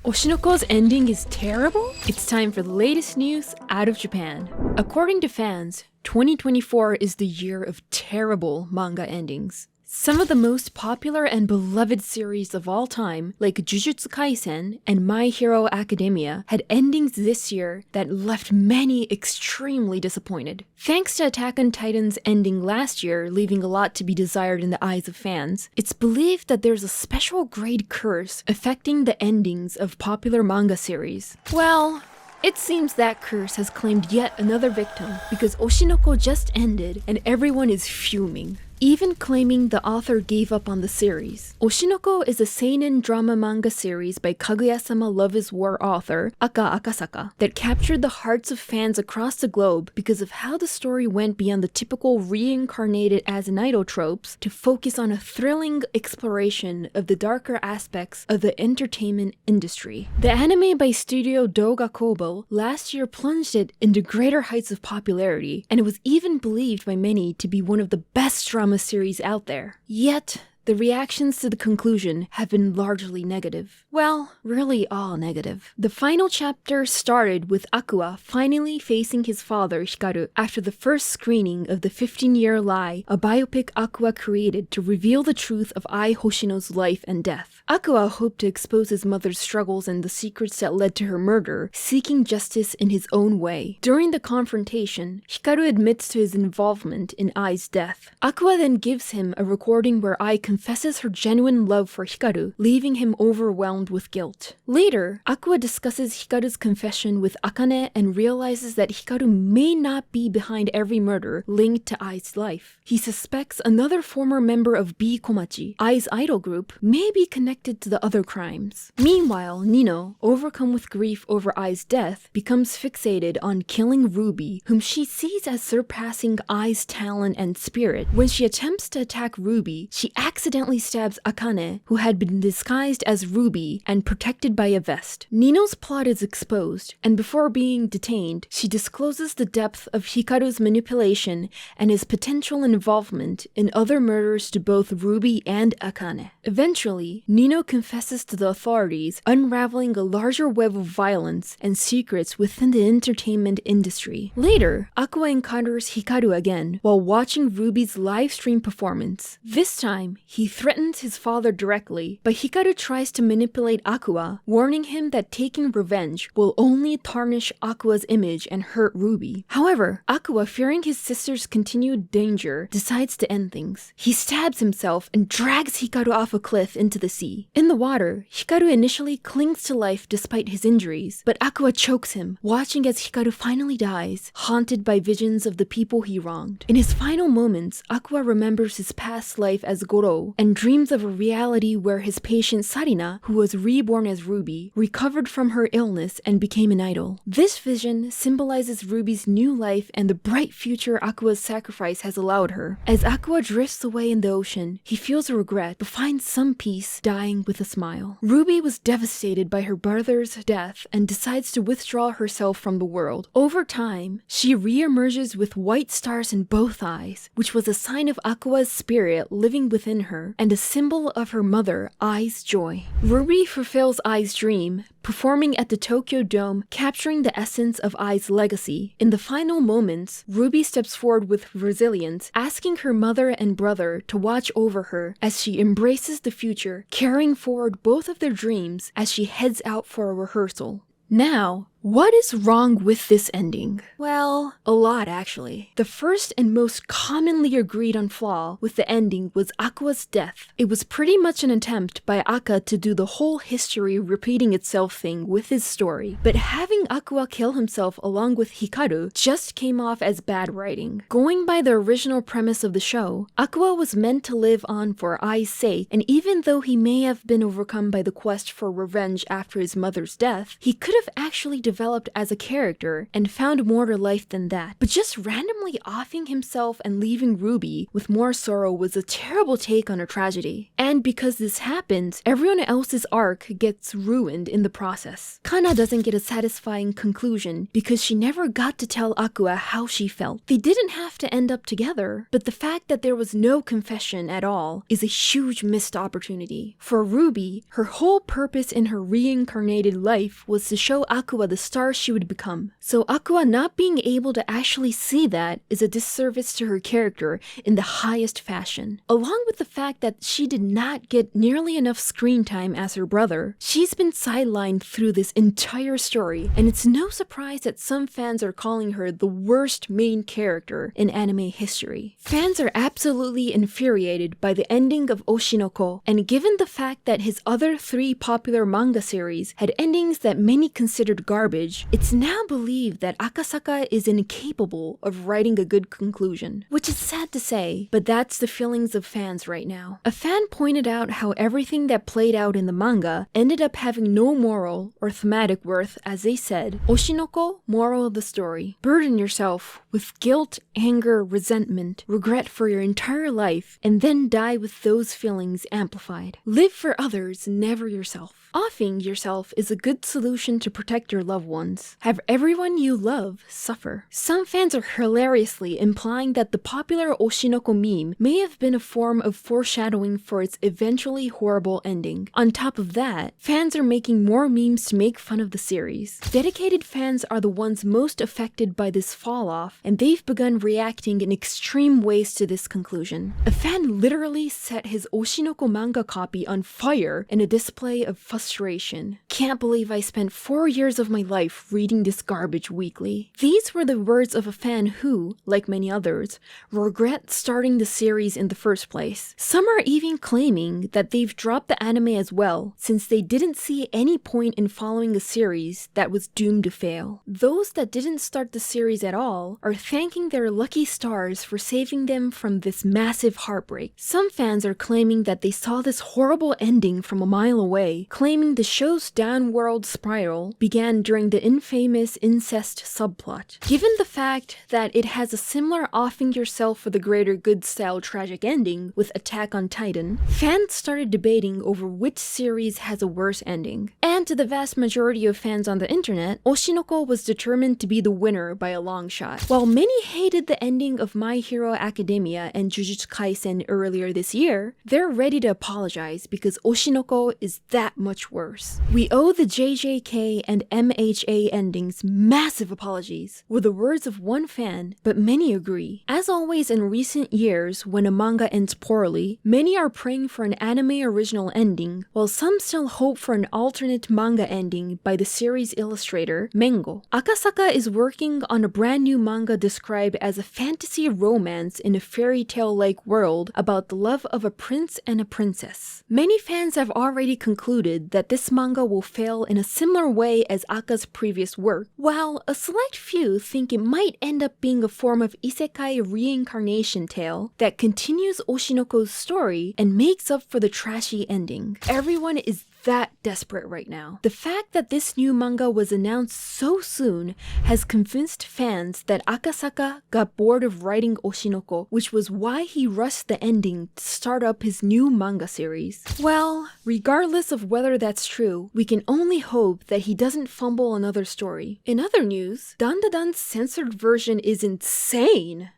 Oshinoko's ending is terrible? It's time for the latest news out of Japan. According to fans, 2024 is the year of terrible manga endings. Some of the most popular and beloved series of all time, like Jujutsu Kaisen and My Hero Academia, had endings this year that left many extremely disappointed. Thanks to Attack on Titan's ending last year, leaving a lot to be desired in the eyes of fans, it's believed that there's a special grade curse affecting the endings of popular manga series. Well, it seems that curse has claimed yet another victim because Oshinoko just ended and everyone is fuming, even claiming the author gave up on the series. Oshinoko is a seinen drama manga series by Kaguya-sama Love is War author Aka Akasaka that captured the hearts of fans across the globe because of how the story went beyond the typical reincarnated as an idol tropes to focus on a thrilling exploration of the darker aspects of the entertainment industry. The anime by Studio Doga Kobo last year plunged it into greater heights of popularity, and it was even believed by many to be one of the best drama series out there. Yet, the reactions to the conclusion have been largely negative. Well, really all negative. The final chapter started with Aqua finally facing his father, Hikaru, after the first screening of the 15-Year Lie, a biopic Aqua created to reveal the truth of Ai Hoshino's life and death. Aqua hoped to expose his mother's struggles and the secrets that led to her murder, seeking justice in his own way. During the confrontation, Hikaru admits to his involvement in Ai's death. Aqua then gives him a recording where Ai confesses her genuine love for Hikaru, leaving him overwhelmed with guilt. Later, Aqua discusses Hikaru's confession with Akane and realizes that Hikaru may not be behind every murder linked to Ai's life. He suspects another former member of B Komachi, Ai's idol group, may be connected to the other crimes. Meanwhile, Nino, overcome with grief over Ai's death, becomes fixated on killing Ruby, whom she sees as surpassing Ai's talent and spirit. When she attempts to attack Ruby, she accidentally stabs Akane, who had been disguised as Ruby and protected by a vest. Nino's plot is exposed, and before being detained, she discloses the depth of Hikaru's manipulation and his potential involvement in other murders to both Ruby and Akane. Eventually, Nino confesses to the authorities, unraveling a larger web of violence and secrets within the entertainment industry. Later, Aqua encounters Hikaru again while watching Ruby's live stream performance. This time, he threatens his father directly, but Hikaru tries to manipulate Aqua, warning him that taking revenge will only tarnish Aqua's image and hurt Ruby. However, Aqua, fearing his sister's continued danger, decides to end things. He stabs himself and drags Hikaru off a cliff into the sea. In the water, Hikaru initially clings to life despite his injuries, but Aqua chokes him, watching as Hikaru finally dies, haunted by visions of the people he wronged. In his final moments, Aqua remembers his past life as Goro and dreams of a reality where his patient Sarina, who was reborn as Ruby, recovered from her illness and became an idol. This vision symbolizes Ruby's new life and the bright future Aqua's sacrifice has allowed her. As Aqua drifts away in the ocean, he feels regret but finds some peace, dying with a smile. Ruby was devastated by her brother's death and decides to withdraw herself from the world. Over time, she re-emerges with white stars in both eyes, which was a sign of Aqua's spirit living within her and a symbol of her mother, Ai's joy. Ruby fulfills Ai's dream, performing at the Tokyo Dome, capturing the essence of Ai's legacy. In the final moments, Ruby steps forward with resilience, asking her mother and brother to watch over her as she embraces the future, carrying forward both of their dreams as she heads out for a rehearsal. Now, what is wrong with this ending? Well, a lot actually. The first and most commonly agreed on flaw with the ending was Aqua's death. It was pretty much an attempt by Aka to do the whole history repeating itself thing with his story, but having Aqua kill himself along with Hikaru just came off as bad writing. Going by the original premise of the show, Aqua was meant to live on for Ai's sake, and even though he may have been overcome by the quest for revenge after his mother's death, he could have actually developed developed as a character and found more to life than that. But just randomly offing himself and leaving Ruby with more sorrow was a terrible take on a tragedy. And because this happens, everyone else's arc gets ruined in the process. Kana doesn't get a satisfying conclusion because she never got to tell Aqua how she felt. They didn't have to end up together, but the fact that there was no confession at all is a huge missed opportunity. For Ruby, her whole purpose in her reincarnated life was to show Aqua the star she would become. So Aqua not being able to actually see that is a disservice to her character in the highest fashion. Along with the fact that she did not get nearly enough screen time as her brother, she's been sidelined through this entire story, and it's no surprise that some fans are calling her the worst main character in anime history. Fans are absolutely infuriated by the ending of Oshinoko, and given the fact that his other 3 popular manga series had endings that many considered garbage, it's now believed that Akasaka is incapable of writing a good conclusion. Which is sad to say, but that's the feelings of fans right now. A fan pointed out how everything that played out in the manga ended up having no moral or thematic worth, as they said. Oshinoko, moral of the story: burden yourself with guilt, anger, resentment, regret for your entire life, and then die with those feelings amplified. Live for others, never yourself. Offing yourself is a good solution to protect your loved ones. Have everyone you love suffer. Some fans are hilariously implying that the popular Oshinoko meme may have been a form of foreshadowing for its eventually horrible ending. On top of that, fans are making more memes to make fun of the series. Dedicated fans are the ones most affected by this fall-off, and they've begun reacting in extreme ways to this conclusion. A fan literally set his Oshinoko manga copy on fire in a display of frustration. Can't believe I spent 4 years of my life reading this garbage weekly. These were the words of a fan who, like many others, regret starting the series in the first place. Some are even claiming that they've dropped the anime as well, since they didn't see any point in following a series that was doomed to fail. Those that didn't start the series at all are thanking their lucky stars for saving them from this massive heartbreak. Some fans are claiming that they saw this horrible ending from a mile away, claiming the show's downward spiral began during the infamous incest subplot. Given the fact that it has a similar offing yourself for the greater good style tragic ending with Attack on Titan, fans started debating over which series has a worse ending. And to the vast majority of fans on the internet, Oshinoko was determined to be the winner by a long shot. While many hated the ending of My Hero Academia and Jujutsu Kaisen earlier this year, they're ready to apologize because Oshinoko is that much worse. We owe the JJK and MHA endings massive apologies, were the words of one fan, but many agree. As always in recent years, when a manga ends poorly, many are praying for an anime original ending, while some still hope for an alternate manga ending by the series illustrator Mengo. Akasaka is working on a brand new manga described as a fantasy romance in a fairy tale-like world about the love of a prince and a princess. Many fans have already concluded that this manga will fail in a similar way as Aka's previous work, while a select few think it might end up being a form of isekai reincarnation tale that continues Oshinoko's story and makes up for the trashy ending. Everyone is that desperate right now. The fact that this new manga was announced so soon has convinced fans that Akasaka got bored of writing Oshinoko, which was why he rushed the ending to start up his new manga series. Well, regardless of whether that's true, we can only hope that he doesn't fumble another story. In other news, Dandadan's censored version is insane!